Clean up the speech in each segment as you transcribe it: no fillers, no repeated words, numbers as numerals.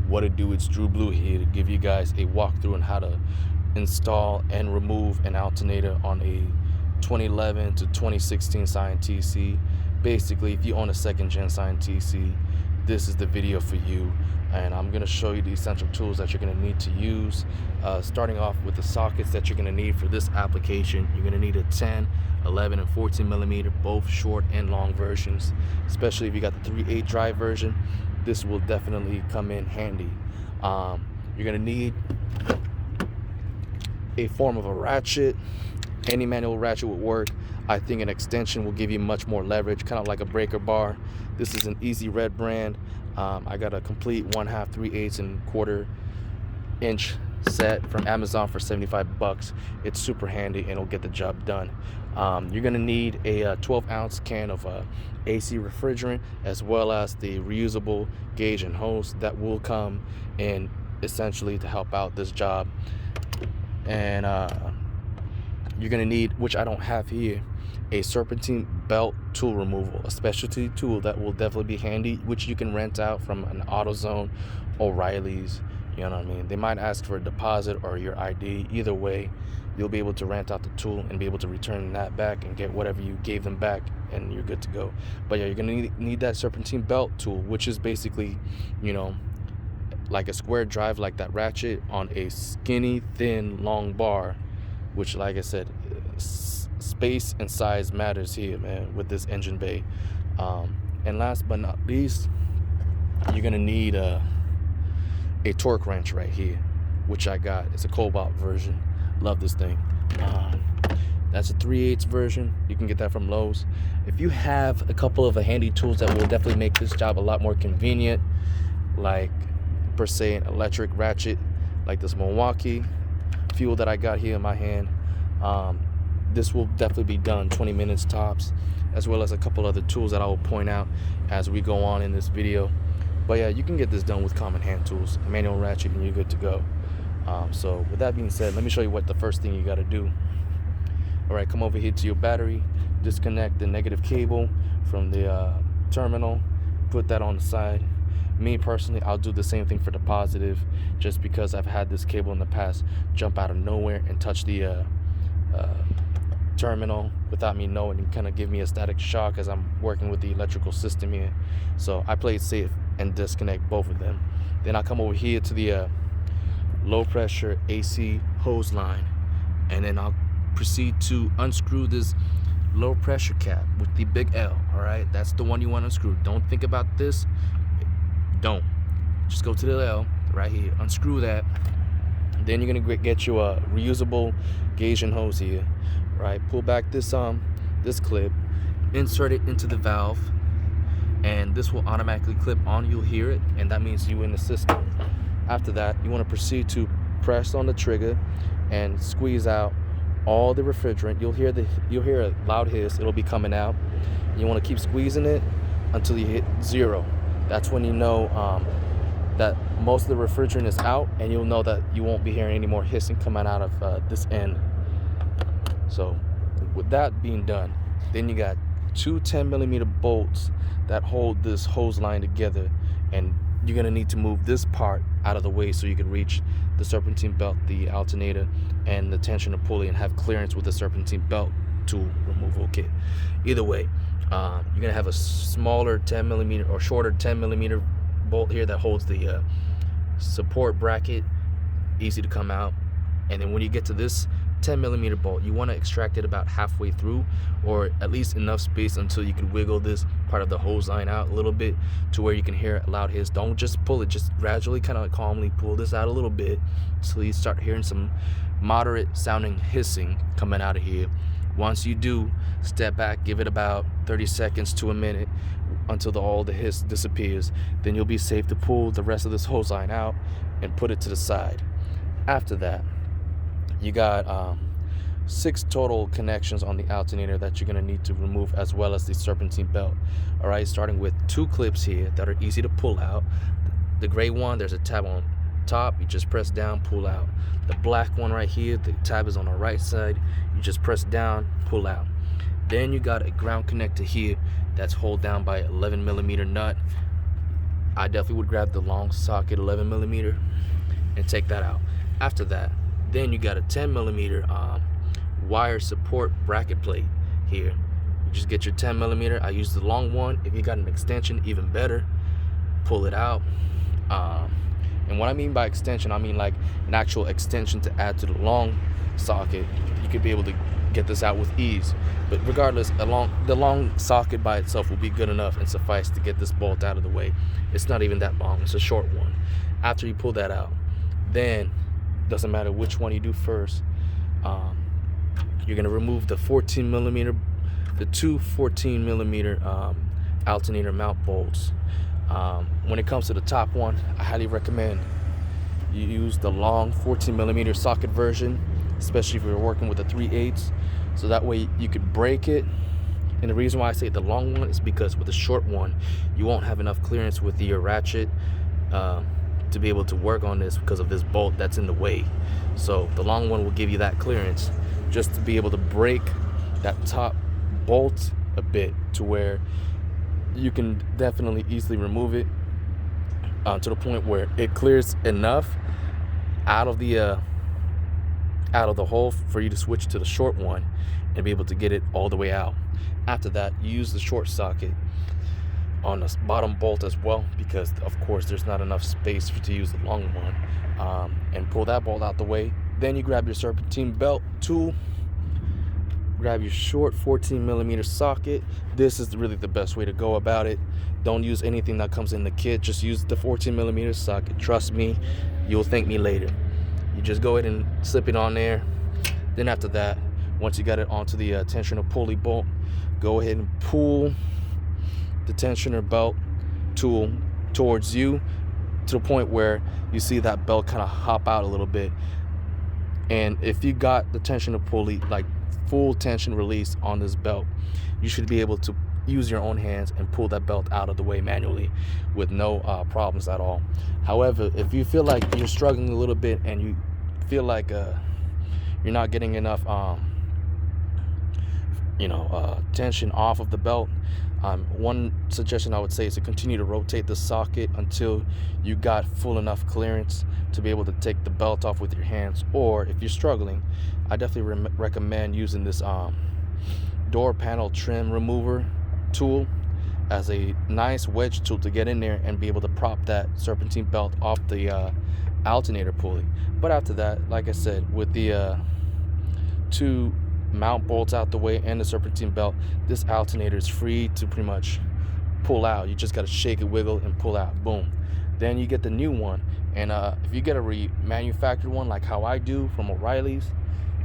What it do, it's Drew Blue here to give you guys a walkthrough on how to install and remove an alternator on a 2011 to 2016 Scion TC. Basically, if you own a second gen Scion TC, this is the video for you, and I'm going to show you the essential tools that you're going to need to use. Starting off with the sockets that you're going to need for this application. You're going to need a 10, 11, and 14 millimeter, both short and long versions. Especially if you got the 3/8 drive version, this will definitely come in handy. You're going to need a form of a ratchet. Any manual ratchet would work. I think an extension will give you much more leverage, kind of like a breaker bar. This is an Easy Red brand. I got a complete 1/2, 3/8, and 1/4 inch set from Amazon for 75 bucks. It's super handy and it'll get the job done. You're gonna need a 12-ounce can of AC refrigerant, as well as the reusable gauge and hose that will come in essentially to help out this job. And you're gonna need, which I don't have here, a serpentine belt tool removal, a specialty tool that will definitely be handy, which you can rent out from an AutoZone, O'Reilly's. You know what I mean? They might ask for a deposit or your ID. Either way, you'll be able to rent out the tool and be able to return that back and get whatever you gave them back, and you're good to go. But yeah, you're gonna need that serpentine belt tool, which is basically, you know, like a square drive like that ratchet on a skinny, thin, long bar, which, like I said, space and size matters here, man, with this engine bay. And last but not least, you're gonna need a torque wrench right here, which I got. It's a cobalt version. Love this thing. That's a 3/8 version. You can get that from Lowe's. If you have a couple of handy tools that will definitely make this job a lot more convenient, like per se an electric ratchet like this Milwaukee fuel that I got here in my hand, this will definitely be done 20 minutes tops, as well as a couple other tools that I will point out as we go on in this video. But yeah, you can get this done with common hand tools, a manual ratchet, and you're good to go. So with that being said, let me show you what the first thing you got to do. All right, come over here to your battery, disconnect the negative cable from the terminal, put that on the side. Me personally, I'll do the same thing for the positive, just because I've had this cable in the past jump out of nowhere and touch the terminal without me knowing, and kind of give me a static shock as I'm working with the electrical system here. So I play it safe and disconnect both of them. Then I'll come over here to the low pressure AC hose line, and then I'll proceed to unscrew this low pressure cap with the big L. All right, that's the one you want to unscrew. Don't think about this. Don't. Just go to the L right here, unscrew that. Then you're gonna get you a reusable gauge and hose here. Right, pull back this clip, insert it into the valve, and this will automatically clip on. You'll hear it, and that means you're in the system. After that, you want to proceed to press on the trigger and squeeze out all the refrigerant. You'll hear a loud hiss. It'll be coming out. You want to keep squeezing it until you hit 0. That's when you know that most of the refrigerant is out, and you'll know that you won't be hearing any more hissing coming out of this end. So with that being done, then you got two 10 millimeter bolts that hold this hose line together, and you're gonna need to move this part out of the way so you can reach the serpentine belt, the alternator, and the tensioner pulley, and have clearance with the serpentine belt tool removal kit. Either way, you're gonna have a smaller 10 millimeter or shorter 10 millimeter bolt here that holds the support bracket, easy to come out. And then when you get to this 10 millimeter bolt, you want to extract it about halfway through, or at least enough space until you can wiggle this part of the hose line out a little bit to where you can hear a loud hiss. Don't just pull it, just gradually, kind of calmly pull this out a little bit so you start hearing some moderate sounding hissing coming out of here. Once you do, step back, give it about 30 seconds to a minute until all the hiss disappears. Then you'll be safe to pull the rest of this hose line out and put it to the side. After that, you got 6 total connections on the alternator that you're going to need to remove, as well as the serpentine belt. All right, starting with 2 clips here that are easy to pull out. The gray one, there's a tab on top, you just press down, pull out. The black one right here, the tab is on the right side, you just press down, pull out. Then you got a ground connector here that's held down by 11 millimeter nut. I definitely would grab the long socket 11mm and take that out. After that, then you got a 10mm wire support bracket plate here. You just get your 10mm. I use the long one. If you got an extension, even better. Pull it out. And what I mean by extension, I mean like an actual extension to add to the long socket. You could be able to get this out with ease. But regardless, the long socket by itself will be good enough and suffice to get this bolt out of the way. It's not even that long. It's a short one. After you pull that out, then doesn't matter which one you do first. You're gonna remove the 14mm, the two 14mm alternator mount bolts. When it comes to the top one, I highly recommend you use the long 14mm socket version, especially if you're working with a 3/8, so that way you could break it. And the reason why I say the long one is because with the short one, you won't have enough clearance with your ratchet to be able to work on this because of this bolt that's in the way. So the long one will give you that clearance just to be able to break that top bolt a bit to where you can definitely easily remove it to the point where it clears enough out of the hole for you to switch to the short one and be able to get it all the way out. After that, you use the short socket on the bottom bolt as well, because of course there's not enough space to use the long one, and pull that bolt out the way. Then you grab your serpentine belt tool, grab your short 14mm socket. This is really the best way to go about it. Don't use anything that comes in the kit, just use the 14mm socket. Trust me, you'll thank me later. You just go ahead and slip it on there. Then after that, once you got it onto the tensioner pulley bolt, go ahead and pull the tensioner belt tool towards you to the point where you see that belt kind of hop out a little bit. And if you got the tensioner pulley, like full tension release on this belt, you should be able to use your own hands and pull that belt out of the way manually with no problems at all. However, if you feel like you're struggling a little bit and you feel like you're not getting enough tension off of the belt, one suggestion I would say is to continue to rotate the socket until you got full enough clearance to be able to take the belt off with your hands. Or if you're struggling, I definitely recommend using this door panel trim remover tool as a nice wedge tool to get in there and be able to prop that serpentine belt off the alternator pulley. But after that, like I said, with the two mount bolts out the way and the serpentine belt, this alternator is free to pretty much pull out. You just got to shake it, wiggle, and pull out. Boom. Then you get the new one. And if you get a remanufactured one like how I do from O'Reilly's,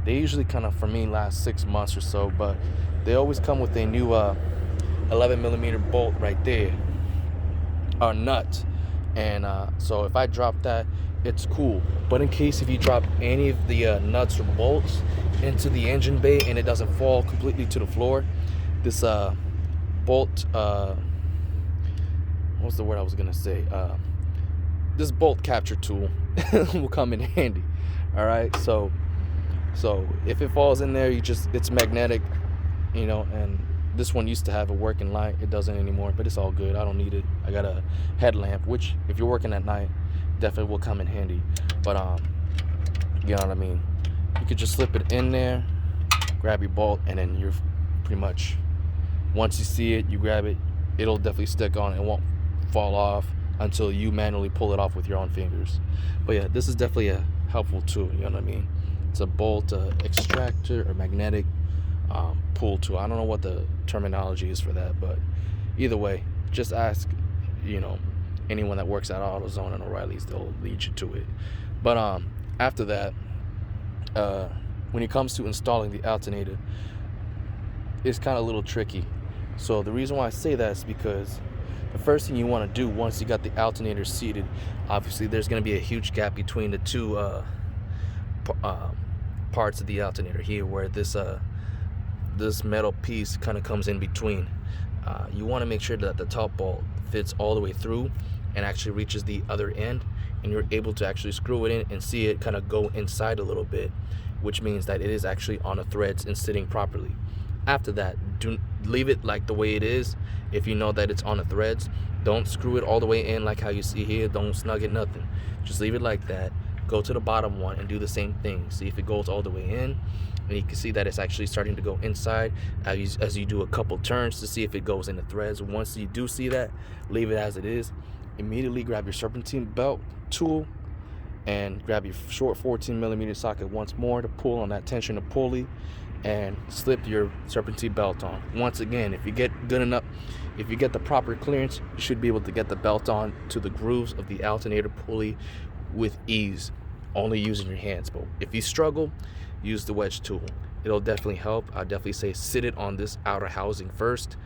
they usually kind of, for me, last 6 months or so, but they always come with a new 11mm bolt right there, or nut. And so if I drop that, it's cool. But in case if you drop any of the nuts or bolts into the engine bay and it doesn't fall completely to the floor, this bolt, what was the word I was gonna say? This bolt capture tool will come in handy. All right, so if it falls in there, it's magnetic, and this one used to have a working light. It doesn't anymore, but it's all good. I don't need it. I got a headlamp, which if you're working at night, definitely will come in handy. But you know what I mean? You could just slip it in there, grab your bolt, and then you're pretty much, once you see it, you grab it, it'll definitely stick on. It won't fall off until you manually pull it off with your own fingers. But yeah, this is definitely a helpful tool, you know what I mean? It's a bolt extractor or magnetic pull tool. I don't know what the terminology is for that, but either way, just ask anyone that works at AutoZone and O'Reilly's. They'll lead you to it. But after that, when it comes to installing the alternator, it's kind of a little tricky. So the reason why I say that is because the first thing you want to do once you got the alternator seated, obviously there's going to be a huge gap between the two parts of the alternator here, where this metal piece kind of comes in between. You want to make sure that the top bolt fits all the way through and actually reaches the other end, and you're able to actually screw it in and see it kind of go inside a little bit, which means that it is actually on the threads and sitting properly. After that, leave it like the way it is. If you know that it's on the threads, Don't screw it all the way in like how you see here. Don't snug it, nothing. Just leave it like that. Go to the bottom one and do the same thing. See if it goes all the way in, and you can see that it's actually starting to go inside as you do a couple turns to see if it goes in the threads. Once you do see that, leave it as it is. Immediately grab your serpentine belt tool and grab your short 14mm socket once more to pull on that tensioner pulley and slip your serpentine belt on. Once again, if you get good enough, if you get the proper clearance, you should be able to get the belt on to the grooves of the alternator pulley with ease, only using your hands. But if you struggle, use the wedge tool. It'll definitely help. I'll definitely say sit it on this outer housing first,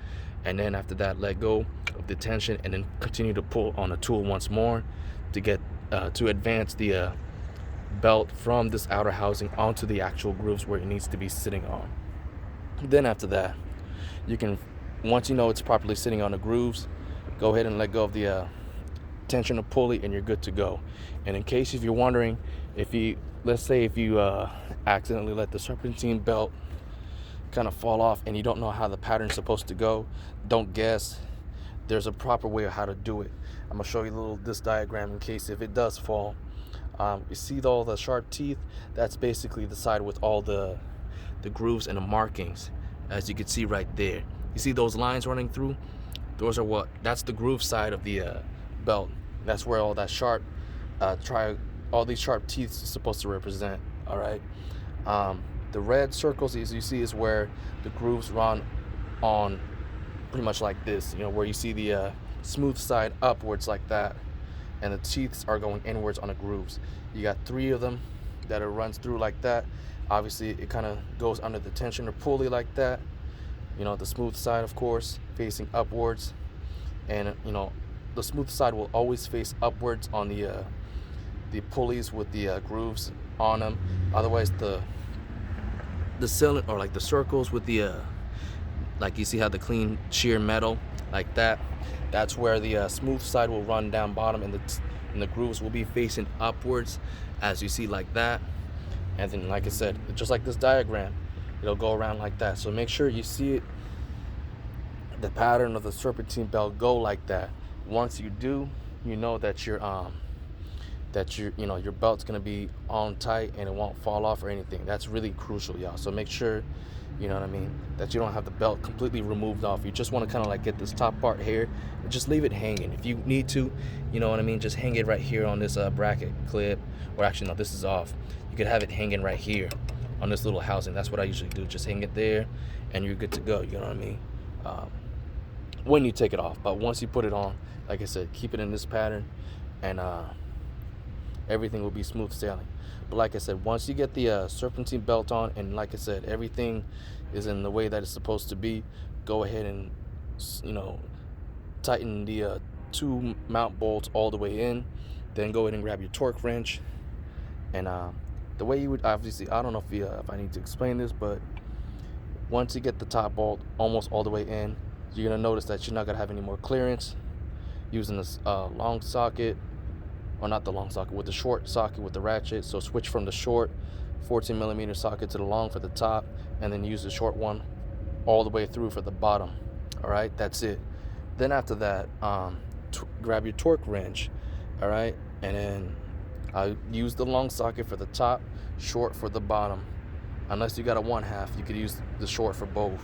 and then after that let go of the tension and then continue to pull on the tool once more to get to advance the belt from this outer housing onto the actual grooves where it needs to be sitting on. Then after that, you can, once you know it's properly sitting on the grooves, go ahead and let go of the tensioner pulley and you're good to go. And in case if you're wondering, if you, let's say if you accidentally let the serpentine belt kind of fall off and you don't know how the pattern's supposed to go, don't guess. There's a proper way of how to do it. I'm gonna show you this diagram in case if it does fall. You see all the sharp teeth? That's basically the side with all the grooves and the markings, as you can see right there. You see those lines running through? Those are that's the groove side of the belt. That's where all that sharp all these sharp teeth is supposed to represent. All right. The red circles, as you see, is where the grooves run on, pretty much like this, you know, where you see the smooth side upwards like that, and the teeth are going inwards on the grooves. You got 3 of them that it runs through like that. Obviously it kind of goes under the tensioner pulley like that, you know, the smooth side of course facing upwards, and you know the smooth side will always face upwards on the pulleys with the grooves on them. Otherwise the cylinder, or like the circles with the like you see how the clean sheer metal like that, that's where the smooth side will run down bottom, and the grooves will be facing upwards, as you see like that. And then, like I said, just like this diagram, it'll go around like that. So make sure you see it, the pattern of the serpentine belt go like that. Once you do, you know that your your belt's gonna be on tight and it won't fall off or anything. That's really crucial, y'all. So make sure, you know what I mean, that you don't have the belt completely removed off. You just want to kind of like get this top part here and just leave it hanging. If you need to, you know what I mean, just hang it right here on this bracket clip, or actually no, this is off. You could have it hanging right here on this little housing. That's what I usually do. Just hang it there and you're good to go. You know what I mean? When you take it off. But once you put it on, like I said, keep it in this pattern and everything will be smooth sailing. But like I said, once you get the serpentine belt on, and like I said, everything is in the way that it's supposed to be, go ahead and, you know, tighten the 2 mount bolts all the way in. Then go ahead and grab your torque wrench, and the way you would, obviously, I don't know if I need to explain this, but once you get the top bolt almost all the way in, you're gonna notice that you're not gonna have any more clearance using this long socket, or not the long socket, with the short socket with the ratchet. So switch from the short 14mm socket to the long for the top, and then use the short one all the way through for the bottom. All right, that's it. Then after that, grab your torque wrench, all right, and then use the long socket for the top, short for the bottom. Unless you got a 1/2, you could use the short for both.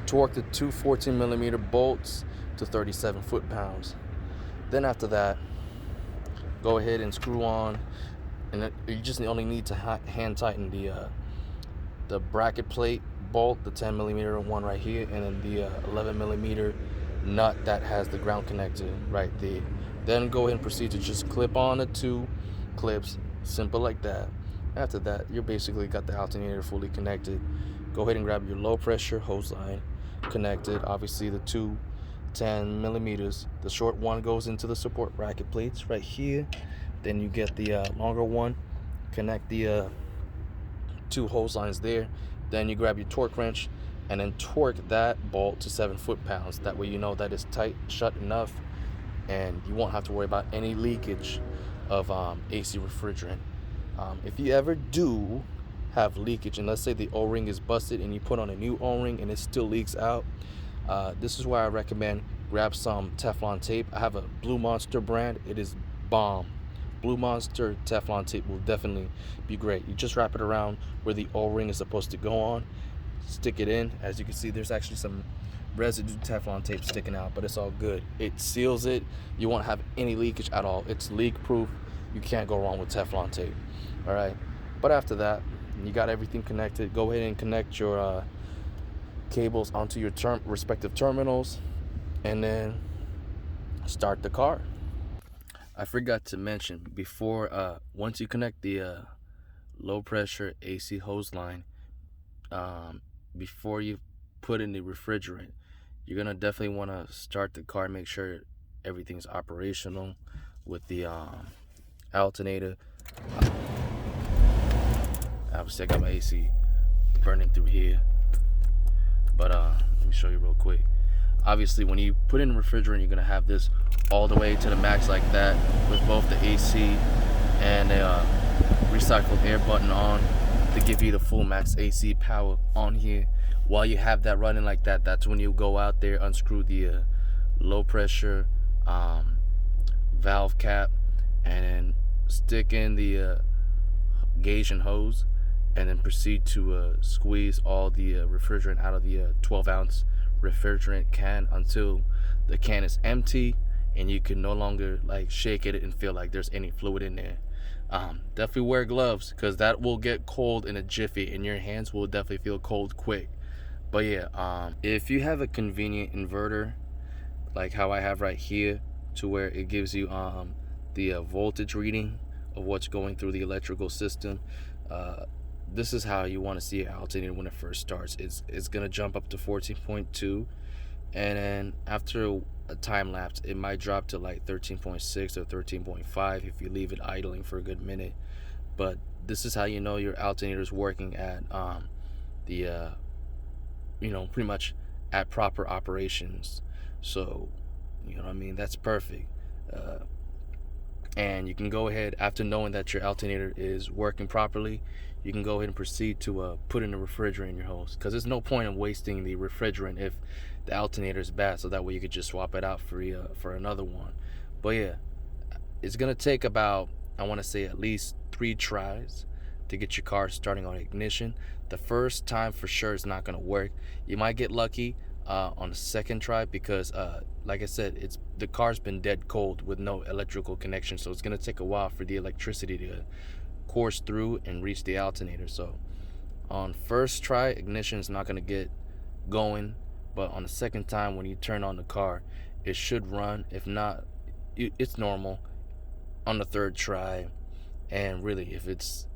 Torque the 2 14mm bolts to 37 foot-pounds. Then after that, go ahead and screw on, and you just only need to hand tighten the bracket plate bolt, the 10mm one right here, and then the 11mm nut that has the ground connected right there. Then go ahead and proceed to just clip on the 2 clips, simple like that. After that, you're basically got the alternator fully connected. Go ahead and grab your low pressure hose line connected. Obviously the 2 10mm, the short one goes into the support bracket plates right here. Then you get the longer one, connect the 2 hose lines there. Then you grab your torque wrench and then torque that bolt to 7 foot-pounds. That way you know that it's tight, shut enough, and you won't have to worry about any leakage of AC refrigerant. If you ever do have leakage, and let's say the O-ring is busted and you put on a new O-ring and it still leaks out, this is why I recommend grab some Teflon tape. I have a Blue Monster brand. It is bomb. Blue Monster Teflon tape will definitely be great. You just wrap it around where the O-ring is supposed to go on, stick it in. As you can see, there's actually some residue Teflon tape sticking out, but it's all good. It seals it. You won't have any leakage at all. It's leak proof. You can't go wrong with Teflon tape. All right, but after that, you got everything connected. Go ahead and connect your cables onto your respective terminals, and then start the car. I forgot to mention before, once you connect the low pressure AC hose line, before you put in the refrigerant, you're gonna definitely want to start the car, make sure everything's operational with the alternator. Obviously I got my AC burning through here, but let me show you real quick. Obviously when you put in refrigerant, you're gonna have this all the way to the max like that, with both the AC and the recycled air button on to give you the full max AC power on here. While you have that running like that, that's when you go out there, unscrew the low pressure valve cap, and then stick in the gauge and hose, and then proceed to squeeze all the refrigerant out of the 12-ounce refrigerant can until the can is empty and you can no longer like shake it and feel like there's any fluid in there. Definitely wear gloves, because that will get cold in a jiffy and your hands will definitely feel cold quick. But yeah, if you have a convenient inverter like how I have right here, to where it gives you the voltage reading of what's going through the electrical system, this is how you want to see it alternator when it first starts. It's gonna jump up to 14.2, and then after a time lapse it might drop to like 13.6 or 13.5 if you leave it idling for a good minute. But this is how you know your alternator is working at the pretty much at proper operations. So you know what I mean, that's perfect. And you can go ahead, after knowing that your alternator is working properly, you can go ahead and proceed to put in the refrigerant in your hose, because there's no point in wasting the refrigerant if the alternator is bad, so that way you could just swap it out for another one. But yeah, it's gonna take about, I want to say, at least 3 tries to get your car starting on ignition. The first time for sure is not gonna work. You might get lucky on the second try, because like I said, the car's been dead cold with no electrical connection, so it's gonna take a while for the electricity to course through and reach the alternator. So on first try, ignition is not gonna get going, but on the second time when you turn on the car, it should run. If not, it's normal on the third try. And really, if it's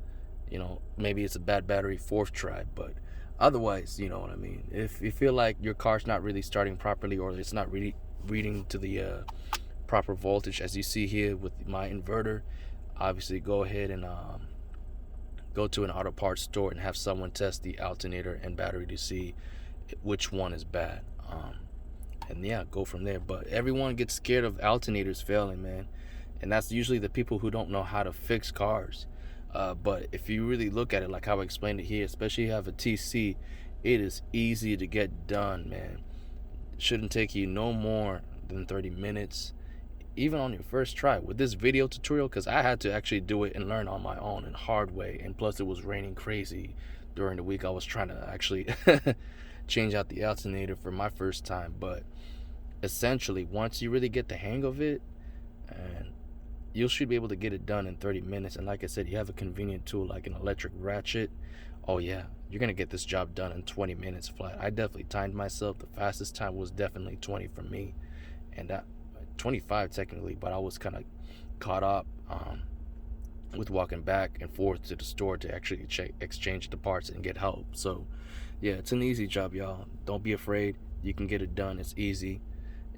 maybe it's a bad battery, fourth try. But otherwise, you know what I mean, if you feel like your car's not really starting properly, or it's not really reading to the proper voltage, as you see here with my inverter, obviously go ahead and go to an auto parts store and have someone test the alternator and battery to see which one is bad, and yeah, go from there. But everyone gets scared of alternators failing, man, and that's usually the people who don't know how to fix cars. But if you really look at it like how I explained it here, especially if you have a TC, it is easy to get done, man. It shouldn't take you no more than 30 minutes, even on your first try with this video tutorial, because I had to actually do it and learn on my own and hard way. And plus it was raining crazy during the week. I was trying to actually change out the alternator for my first time. But essentially, once you really get the hang of it, and you should be able to get it done in 30 minutes. And like I said, you have a convenient tool like an electric ratchet, oh yeah, you're gonna get this job done in 20 minutes flat. I definitely timed myself. The fastest time was definitely 20 for me, and 25 technically, but I was kind of caught up with walking back and forth to the store to actually exchange the parts and get help. So yeah, it's an easy job, y'all. Don't be afraid. You can get it done. It's easy.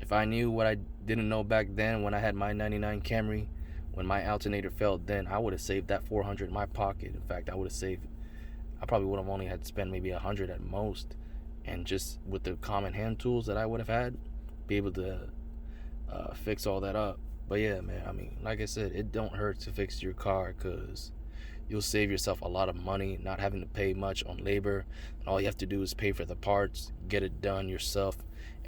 If I knew what I didn't know back then when I had my 99 Camry, when my alternator failed then, I would have saved that 400 in my pocket. In fact, I probably would have only had to spend maybe 100 at most, and just with the common hand tools that I would have had, be able to fix all that up. But yeah, man, I mean, like I said, it don't hurt to fix your car, because you'll save yourself a lot of money not having to pay much on labor, and all you have to do is pay for the parts, get it done yourself,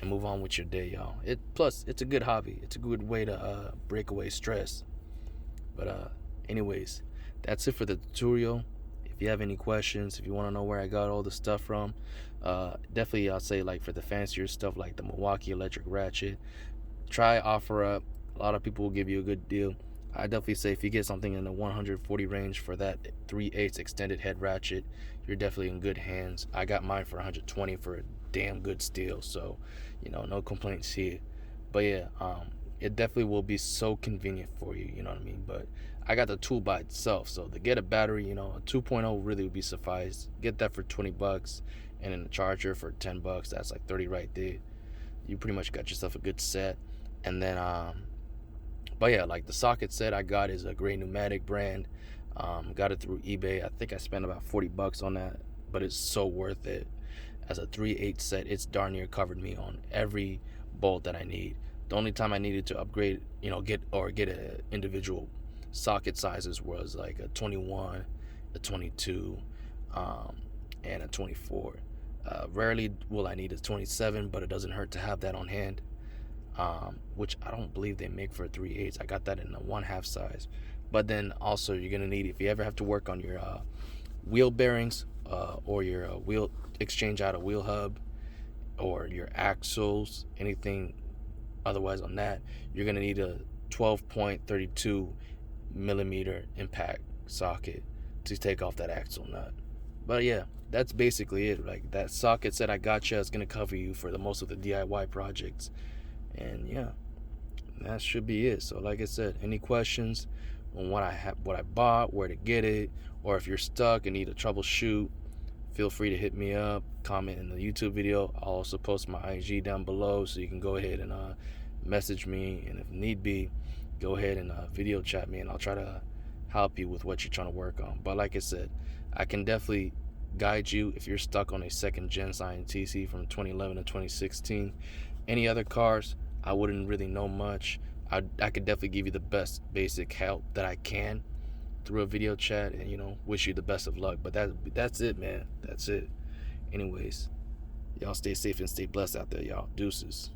and move on with your day, y'all. Plus it's a good hobby. It's a good way to break away stress. But anyways, that's it for the tutorial. If you have any questions, if you want to know where I got all the stuff from, definitely I'll say, like, for the fancier stuff like the Milwaukee electric ratchet, try OfferUp. A lot of people will give you a good deal. I definitely say if you get something in the 140 range for that 3/8 extended head ratchet, you're definitely in good hands. I got mine for 120 for a damn good steal, so no complaints here. But yeah, it definitely will be so convenient for you, you know what I mean? But I got the tool by itself, so to get a battery, a 2.0 really would be suffice. Get that for 20 bucks, and then the charger for 10 bucks. That's like 30 right there. You pretty much got yourself a good set. And then but yeah, like the socket set I got is a Gray Pneumatic brand. Got it through eBay. I think I spent about 40 bucks on that, but it's so worth it. As a 3/8 set, it's darn near covered me on every bolt that I need. The only time I needed to upgrade, get a individual socket sizes, was like a 21, a 22, and a 24. Rarely will I need a 27, but it doesn't hurt to have that on hand. Which I don't believe they make for a 3/8. I got that in a 1/2 size. But then also you're gonna need, if you ever have to work on your wheel bearings, or your wheel exchange out a wheel hub, or your axles, anything otherwise on that, you're gonna need a 12.32 millimeter impact socket to take off that axle nut. But yeah, that's basically it. Like, that socket set I gotcha is gonna cover you for the most of the DIY projects. And yeah, that should be it. So like I said, any questions on what I bought, where to get it, or if you're stuck and need a troubleshoot, feel free to hit me up, comment in the YouTube video. I'll also post my IG down below, so you can go ahead and message me, and if need be, go ahead and video chat me, and I'll try to help you with what you're trying to work on. But like I said, I can definitely guide you if you're stuck on a second gen Scion TC from 2011 to 2016. Any other cars, I wouldn't really know much. I could definitely give you the best basic help that I can through a video chat, and wish you the best of luck. But that's it, man. That's it. Anyways, y'all stay safe and stay blessed out there, y'all. Deuces.